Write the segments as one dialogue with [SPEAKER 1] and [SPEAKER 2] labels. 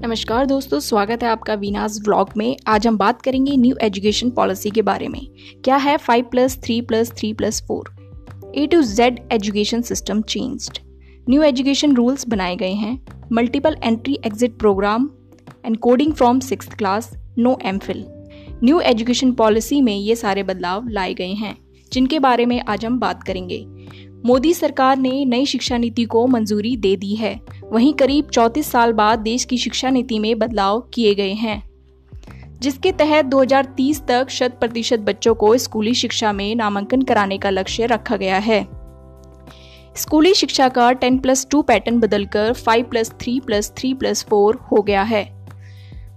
[SPEAKER 1] नमस्कार दोस्तों, स्वागत है आपका वीनास व्लॉग में। आज हम बात करेंगे न्यू एजुकेशन पॉलिसी के बारे में। क्या है 5+3+3+4? A to Z education system changed. New education rules बनाए गए हैं। Multiple entry exit programme and coding from 6th class, no MPhil. New education policy में ये सारे बदलाव लाए गए हैं जिनके बारे में आज हम बात करेंगे। मोदी सरकार ने नई शिक्षा नीति को मंजूरी दे दी है। वहीं करीब 34 साल बाद देश की शिक्षा नीति में बदलाव किए गए हैं, जिसके तहत 2030 तक 100% बच्चों को स्कूली शिक्षा में नामांकन कराने का लक्ष्य रखा गया है। स्कूली शिक्षा का 10+2 पैटर्न बदलकर 5+3+3+4 हो गया है।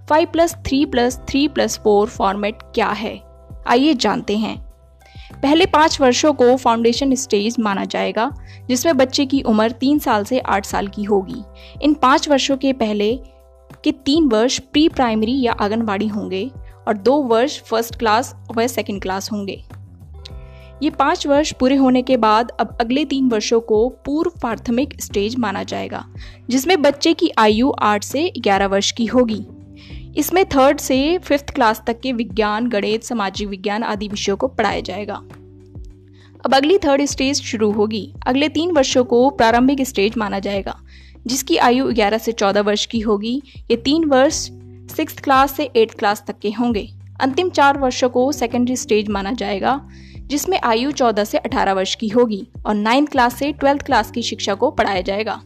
[SPEAKER 1] 5+3+3+4 फॉर्मेट क्या है, आइए जानते हैं। पहले 5 वर्षों को फाउंडेशन स्टेज माना जाएगा, जिसमें बच्चे की उम्र 3 साल से 8 साल की होगी। इन 5 वर्षों के पहले के 3 वर्ष प्री प्राइमरी या आंगनबाड़ी होंगे और 2 वर्ष फर्स्ट क्लास व सेकंड क्लास होंगे। ये 5 वर्ष पूरे होने के बाद अब अगले 3 वर्षों को पूर्व प्राथमिक स्टेज माना जाएगा, जिसमें बच्चे की आयु 8 से 11 वर्ष की होगी। इसमें 3rd से 5th क्लास तक के विज्ञान, गणित, सामाजिक विज्ञान आदि विषयों को पढ़ाया जाएगा। अब अगली 3rd स्टेज शुरू होगी। अगले 3 वर्षों को प्रारंभिक स्टेज माना जाएगा, जिसकी आयु 11 से 14 वर्ष की होगी। ये 3 वर्ष 6th क्लास से 8th क्लास तक के होंगे। अंतिम 4 वर्षों को सेकेंडरी स्टेज माना जाएगा, जिसमें आयु 14 से 18 वर्ष की होगी और 9th क्लास से 12th क्लास की शिक्षा को पढ़ाया जाएगा।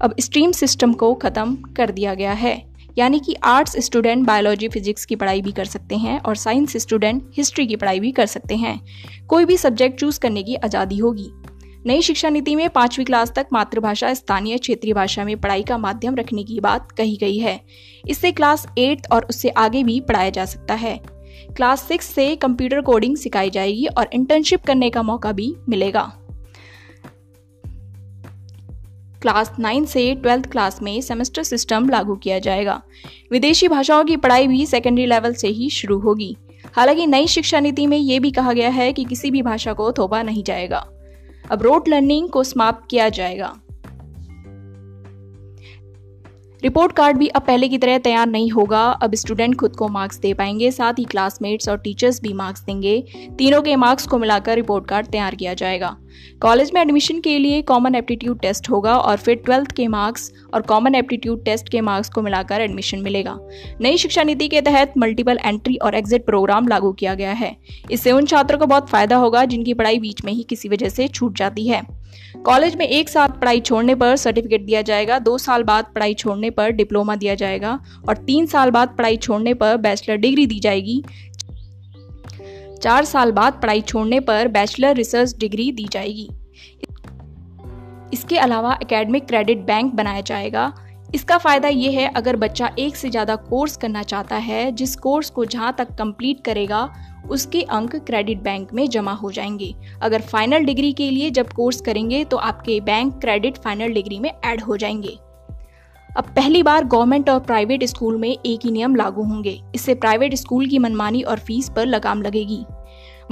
[SPEAKER 1] अब स्ट्रीम सिस्टम को खत्म कर दिया गया है, यानी कि आर्ट्स स्टूडेंट बायोलॉजी फिजिक्स की पढ़ाई भी कर सकते हैं और साइंस स्टूडेंट हिस्ट्री की पढ़ाई भी कर सकते हैं। कोई भी सब्जेक्ट चूज करने की आज़ादी होगी। नई शिक्षा नीति में 5वीं क्लास तक मातृभाषा स्थानीय क्षेत्रीय भाषा में पढ़ाई का माध्यम रखने की बात कही गई है। इससे क्लास 8 और उससे आगे भी पढ़ाया जा सकता है। क्लास 6 से कंप्यूटर कोडिंग सिखाई जाएगी और इंटर्नशिप करने का मौका भी मिलेगा। क्लास 9 से 12th क्लास में सेमेस्टर सिस्टम लागू किया जाएगा। विदेशी भाषाओं की पढ़ाई भी सेकेंडरी लेवल से ही शुरू होगी। हालांकि नई शिक्षा नीति में ये भी कहा गया है कि किसी भी भाषा को थोपा नहीं जाएगा। अब रोट लर्निंग को समाप्त किया जाएगा। रिपोर्ट कार्ड भी अब पहले की तरह तैयार नहीं होगा। अब स्टूडेंट खुद को मार्क्स दे पाएंगे, साथ ही क्लासमेट्स और टीचर्स भी मार्क्स देंगे। तीनों के मार्क्स को मिलाकर रिपोर्ट कार्ड तैयार किया जाएगा। कॉलेज में एडमिशन के लिए कॉमन एप्टीट्यूड टेस्ट होगा और फिर 12th के मार्क्स और कॉमन एप्टीट्यूड टेस्ट के मार्क्स को मिलाकर एडमिशन मिलेगा। नई शिक्षा नीति के तहत मल्टीपल एंट्री और एग्जिट प्रोग्राम लागू किया गया है। इससे उन छात्रों को बहुत फायदा होगा जिनकी पढ़ाई बीच में ही किसी वजह से छूट जाती है। कॉलेज में 1 साल पढ़ाई छोड़ने पर सर्टिफिकेट दिया जाएगा, 2 साल बाद पढ़ाई छोड़ने पर डिप्लोमा दिया जाएगा और 3 साल बाद पढ़ाई छोड़ने पर बैचलर डिग्री दी जाएगी। 4 साल बाद पढ़ाई छोड़ने पर बैचलर रिसर्च डिग्री दी जाएगी। इसके अलावा एकेडमिक क्रेडिट बैंक बनाया जाएगा। इसका फायदा ये है, अगर बच्चा एक से ज़्यादा कोर्स करना चाहता है, जिस कोर्स को जहाँ तक कंप्लीट करेगा उसके अंक क्रेडिट बैंक में जमा हो जाएंगे। अगर फाइनल डिग्री के लिए जब कोर्स करेंगे तो आपके बैंक क्रेडिट फाइनल डिग्री में ऐड हो जाएंगे। अब पहली बार गवर्नमेंट और प्राइवेट स्कूल में एक ही नियम लागू होंगे। इससे प्राइवेट स्कूल की मनमानी और फीस पर लगाम लगेगी।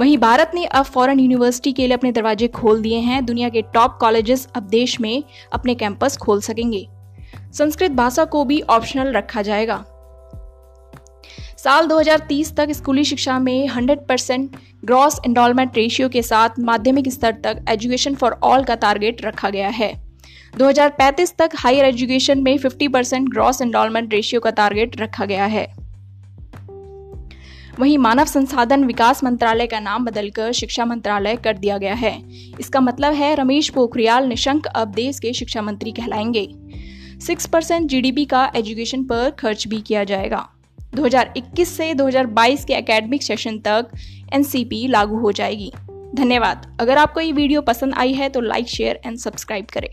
[SPEAKER 1] वहीं भारत ने अब फॉरेन यूनिवर्सिटी के लिए अपने दरवाजे खोल दिए हैं। दुनिया के टॉप कॉलेजेस अब देश में अपने कैंपस खोल सकेंगे। संस्कृत भाषा को भी ऑप्शनल रखा जाएगा। साल 2030 तक स्कूली शिक्षा में 100% ग्रॉस एनरोलमेंट रेशियो के साथ माध्यमिक स्तर तक एजुकेशन फॉर ऑल का टारगेट रखा गया है। 2035 तक हायर एजुकेशन में 50% ग्रॉस एनरोलमेंट रेशियो का टारगेट रखा गया है। वहीं मानव संसाधन विकास मंत्रालय का नाम बदलकर शिक्षा मंत्रालय कर दिया गया है। इसका मतलब है रमेश पोखरियाल निशंक अब देश के शिक्षा मंत्री कहलाएंगे। 6% जीडीपी का एजुकेशन पर खर्च भी किया जाएगा। 2021 से 2022 के एकेडमिक सेशन तक एनसीपी लागू हो जाएगी। धन्यवाद। अगर आपको ये वीडियो पसंद आई है तो लाइक, शेयर एंड सब्सक्राइब करें।